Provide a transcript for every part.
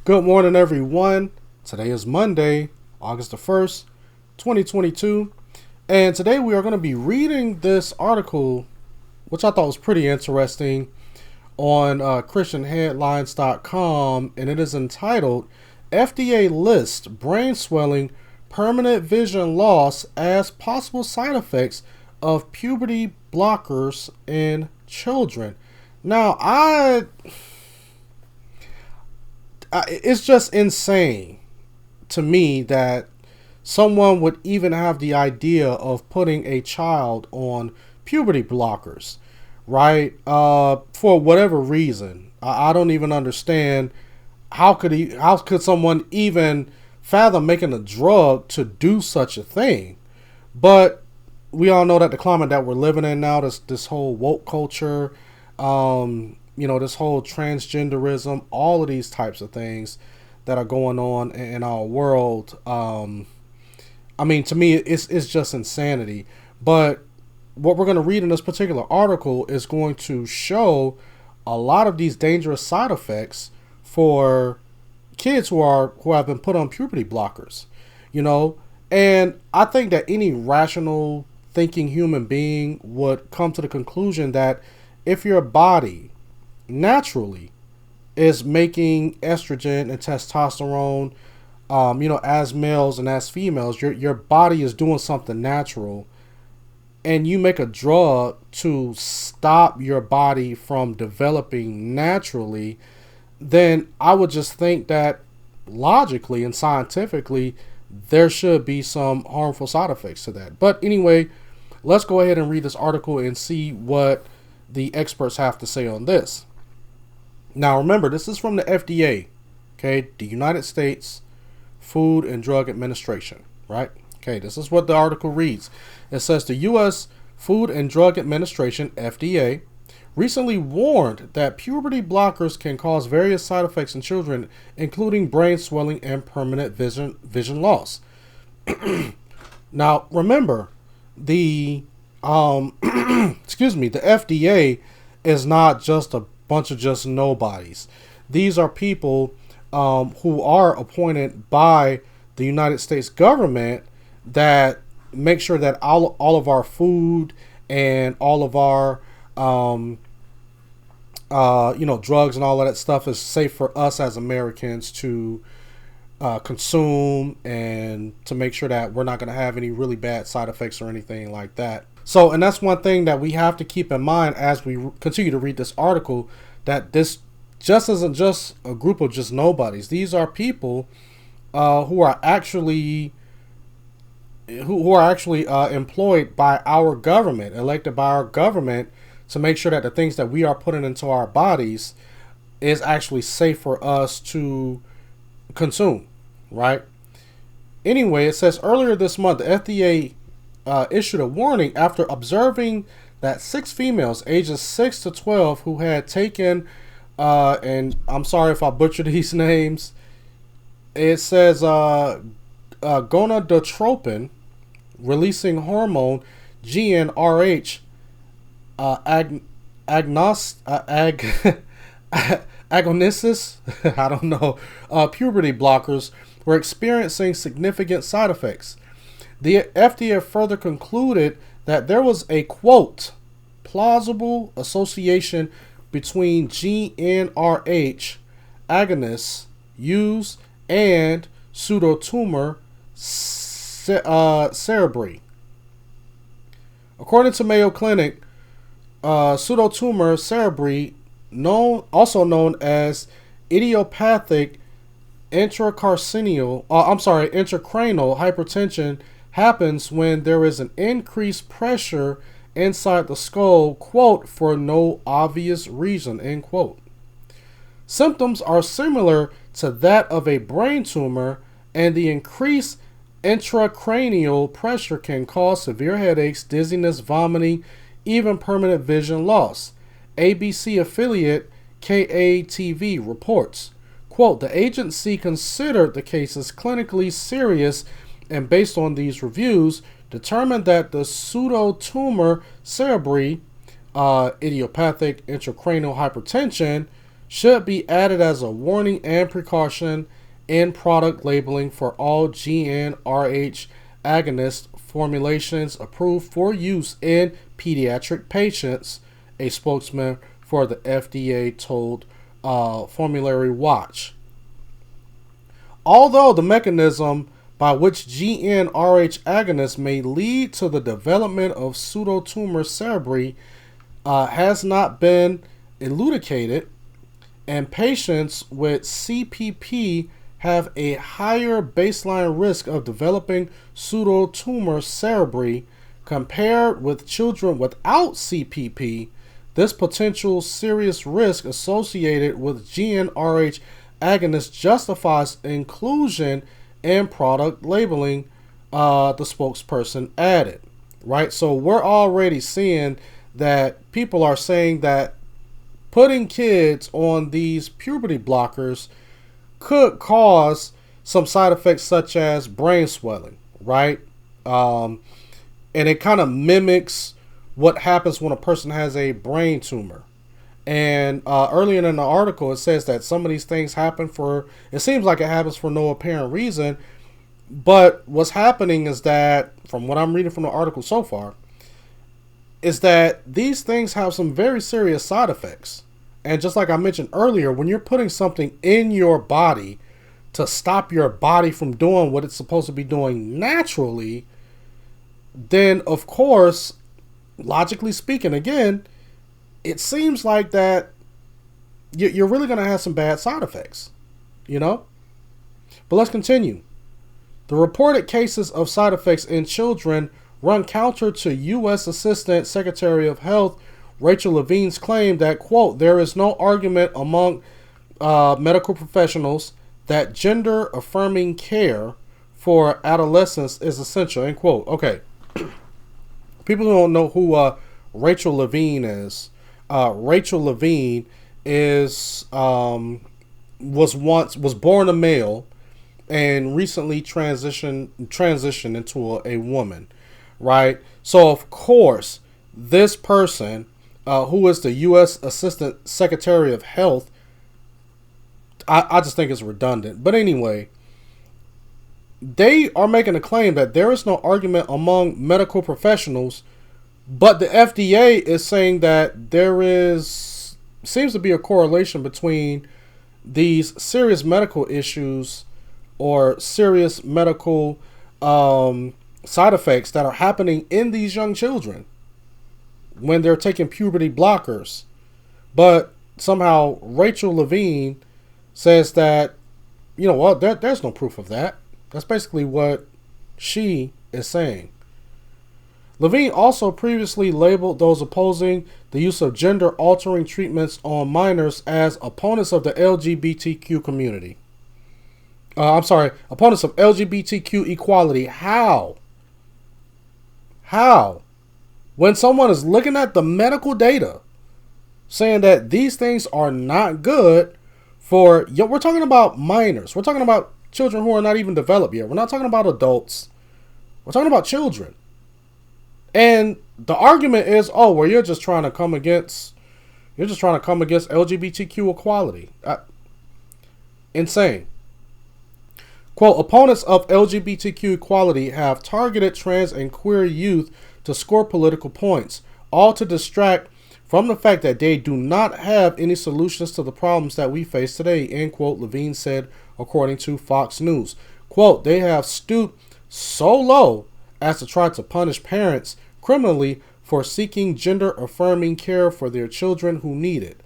Good morning, everyone. Today is Monday, August the 1st, 2022. And today we are going to be reading this article, which I thought was pretty interesting, on ChristianHeadlines.com. And it is entitled, FDA lists brain swelling, permanent vision loss as possible side effects of puberty blockers in children. Now, it's just insane to me that someone would even have the idea of putting a child on puberty blockers, right? For whatever reason. I don't even understand how could someone even fathom making a drug to do such a thing. But we all know that the climate that we're living in now, this whole woke culture, this whole transgenderism, all of these types of things that are going on in our world. To me, it's just insanity. But what we're going to read in this particular article is going to show a lot of these dangerous side effects for kids who have been put on puberty blockers, and I think that any rational thinking human being would come to the conclusion that if your body naturally is making estrogen and testosterone, as males and as females, your body is doing something natural, and you make a drug to stop your body from developing naturally, then I would just think that logically and scientifically there should be some harmful side effects to that. But anyway, let's go ahead and read this article and see what the experts have to say on this. Now, remember, this is from the FDA, okay, the United States Food and Drug Administration, right? Okay, this is what the article reads. It says the U.S. Food and Drug Administration, FDA, recently warned that puberty blockers can cause various side effects in children, including brain swelling and permanent vision loss. Now, remember, the the FDA is not just a bunch of just nobodies. These are people who are appointed by the United States government that make sure that all of our food and all of our drugs and all of that stuff is safe for us as Americans to consume, and to make sure that we're not going to have any really bad side effects or anything like that. So, and that's one thing that we have to keep in mind as we continue to read this article, that this just isn't just a group of just nobodies. These are people who are actually employed by our government, elected by our government, to make sure that the things that we are putting into our bodies is actually safe for us to consume, right? Anyway, it says earlier this month, the FDA issued a warning after observing that 6 females ages 6 to 12 who had taken, and I'm sorry if I butcher these names, it says gonadotropin releasing hormone GnRH agonistis, I don't know, puberty blockers were experiencing significant side effects. The FDA further concluded that there was a, quote, plausible association between GnRH agonists used and pseudotumor cerebri. According to Mayo Clinic, pseudotumor cerebri, also known as idiopathic intracranial hypertension, happens when there is an increased pressure inside the skull, quote, for no obvious reason, end quote. Symptoms are similar to that of a brain tumor, and the increased intracranial pressure can cause severe headaches, dizziness, vomiting, even permanent vision loss. ABC affiliate KATV reports, quote, the agency considered the cases clinically serious and based on these reviews, determined that the pseudotumor cerebri, idiopathic intracranial hypertension, should be added as a warning and precaution in product labeling for all GnRH agonist formulations approved for use in pediatric patients, a spokesman for the FDA told Formulary Watch. Although the mechanism by which GnRH agonists may lead to the development of pseudotumor cerebri has not been elucidated, and patients with CPP have a higher baseline risk of developing pseudotumor cerebri compared with children without CPP, this potential serious risk associated with GnRH agonists justifies inclusion in product labeling, the spokesperson added. Right? So we're already seeing that people are saying that putting kids on these puberty blockers could cause some side effects such as brain swelling, right? And it kind of mimics what happens when a person has a brain tumor. And earlier in the article, it says that some of these things happen it seems like it happens for no apparent reason. But what's happening is that, from what I'm reading from the article so far, is that these things have some very serious side effects. And just like I mentioned earlier, when you're putting something in your body to stop your body from doing what it's supposed to be doing naturally, then of course, logically speaking, again, it seems like that you're really going to have some bad side effects, you know? But let's continue. The reported cases of side effects in children run counter to U.S. Assistant Secretary of Health Rachel Levine's claim that, quote, there is no argument among medical professionals that gender-affirming care for adolescents is essential, end quote. Okay. People who don't know who Rachel Levine is. Rachel Levine is was born a male and recently transitioned into a woman, right? So of course, this person, who is the U.S. Assistant Secretary of Health, I just think it's redundant. But anyway, they are making a claim that there is no argument among medical professionals, but the FDA is saying that seems to be a correlation between these serious medical issues or serious medical side effects that are happening in these young children when they're taking puberty blockers. But somehow Rachel Levine says that, you know what, there's no proof of that. That's basically what she is saying. Levine also previously labeled those opposing the use of gender-altering treatments on minors as opponents of the LGBTQ community. Opponents of LGBTQ equality. How? When someone is looking at the medical data saying that these things are not good we're talking about minors. We're talking about children who are not even developed yet. We're not talking about adults. We're talking about children. And the argument is, oh, well, you're just trying to come against LGBTQ equality. Insane. Quote, opponents of LGBTQ equality have targeted trans and queer youth to score political points, all to distract from the fact that they do not have any solutions to the problems that we face today, end quote, Levine said, according to Fox News. Quote, they have stooped so low as to try to punish parents criminally for seeking gender-affirming care for their children who need it.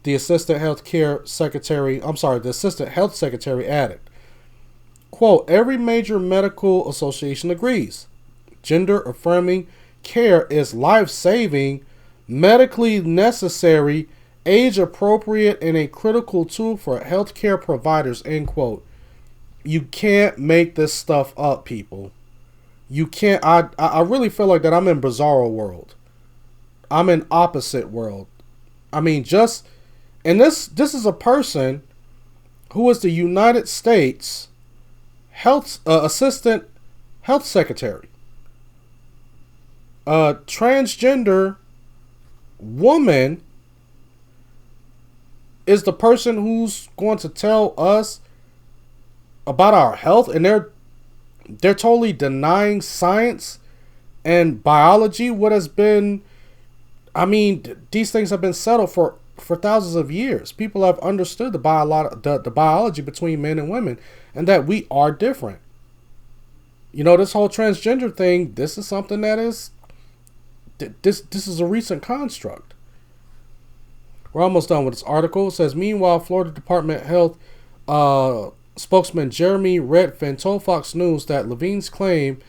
The Assistant Health Secretary added. Quote, every major medical association agrees. Gender-affirming care is life-saving, medically necessary, age-appropriate, and a critical tool for healthcare providers, end quote. You can't make this stuff up, people. You can't. I really feel like that I'm in bizarro world. I'm in opposite world. I mean, this is a person who is the United States Assistant Health Secretary. A transgender woman is the person who's going to tell us about our health, and they're totally denying science and biology. What has been, I mean, these things have been settled for thousands of years. People have understood the biology between men and women, and that we are different. You know, this whole transgender thing, this is something that is this is a recent construct. We're almost done with this article. It says, meanwhile, Florida Department of Health spokesman Jeremy Redfin told Fox News that Levine's claim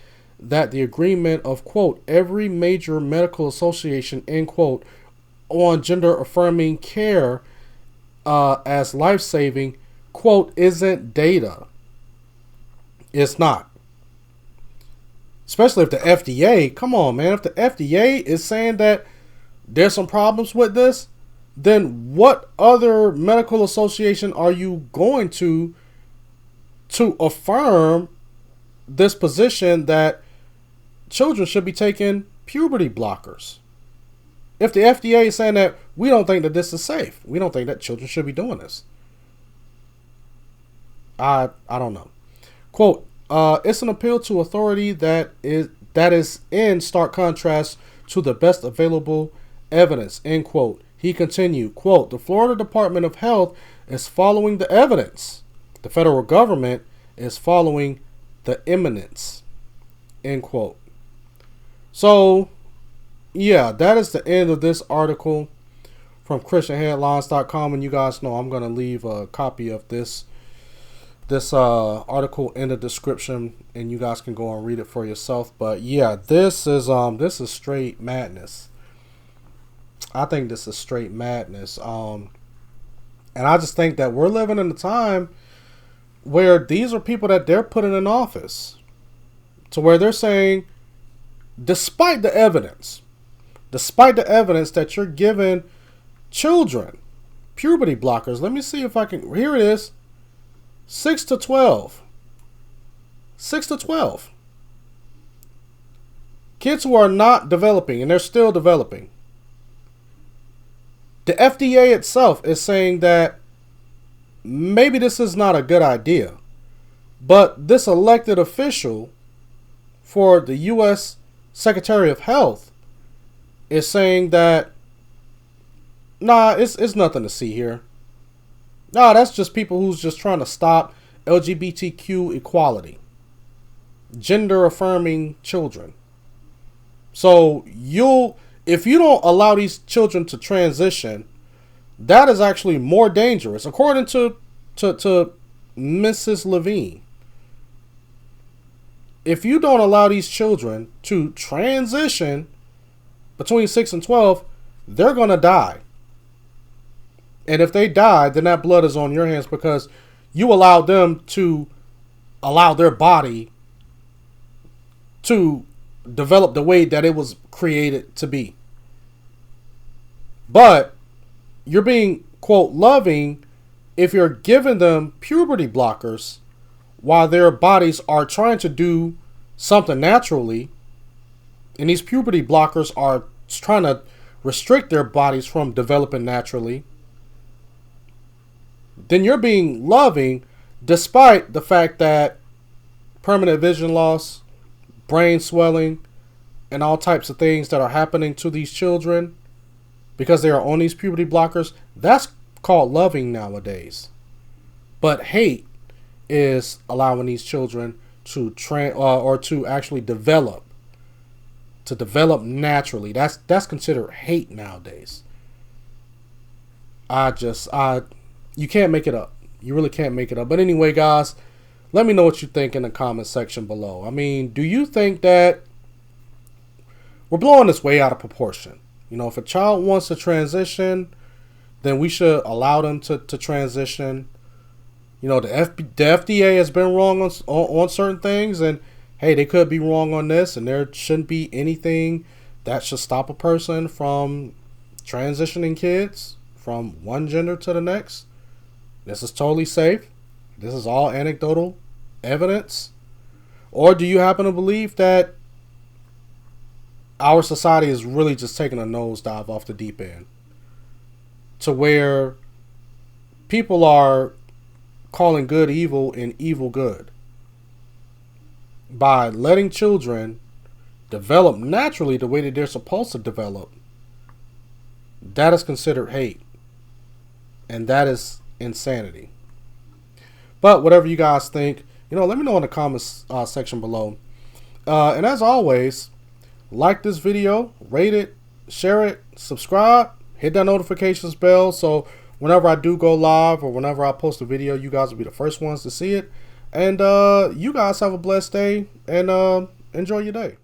that the agreement of, quote, every major medical association, end quote, on gender-affirming care as life-saving, quote, isn't data. It's not. Especially if the FDA, come on, man, if the FDA is saying that there's some problems with this, then what other medical association are you going to affirm this position that children should be taking puberty blockers? If the FDA is saying that we don't think that this is safe, we don't think that children should be doing this, I don't know. Quote, it's an appeal to authority that is in stark contrast to the best available evidence, end quote. He continued, quote, the Florida Department of Health is following the evidence. The federal government is following the eminence, end quote. So, yeah, that is the end of this article from ChristianHeadlines.com. And you guys know I'm going to leave a copy of this article in the description, and you guys can go and read it for yourself. But yeah, this is straight madness. I think this is straight madness. And I just think that we're living in a time where these are people that they're putting in office, to where they're saying, despite the evidence that you're giving children puberty blockers. Let me see if I can, here it is. 6 to 12. 6 to 12. Kids who are not developing, and they're still developing. The FDA itself is saying that maybe this is not a good idea. But this elected official for the U.S. Secretary of Health is saying that, nah, it's nothing to see here. Nah, that's just people who's just trying to stop LGBTQ equality. Gender affirming children. So if you don't allow these children to transition, that is actually more dangerous, according to Mrs. Levine. If you don't allow these children to transition between 6 and 12, they're going to die. And if they die, then that blood is on your hands, because you allowed them to allow their body to develop the way that it was created to be. But you're being, quote, loving if you're giving them puberty blockers while their bodies are trying to do something naturally. And these puberty blockers are trying to restrict their bodies from developing naturally. Then you're being loving despite the fact that permanent vision loss, brain swelling, and all types of things that are happening to these children because they are on these puberty blockers. That's called loving nowadays. But hate is allowing these children to to actually develop naturally. That's considered hate nowadays. You can't make it up. You really can't make it up. But anyway, guys, let me know what you think in the comment section below. I mean, do you think that we're blowing this way out of proportion? You know, if a child wants to transition, then we should allow them to transition. You know, the FDA has been wrong on certain things, and hey, they could be wrong on this, and there shouldn't be anything that should stop a person from transitioning kids from one gender to the next. This is totally safe. This is all anecdotal evidence. Or do you happen to believe that our society is really just taking a nosedive off the deep end, to where people are calling good evil and evil good by letting children develop naturally the way that they're supposed to develop. That is considered hate, and that is insanity. But whatever you guys think, let me know in the comments section below. And as always, like this video, rate it, share it, subscribe, hit that notifications bell so whenever I do go live or whenever I post a video, you guys will be the first ones to see it. And you guys have a blessed day and enjoy your day.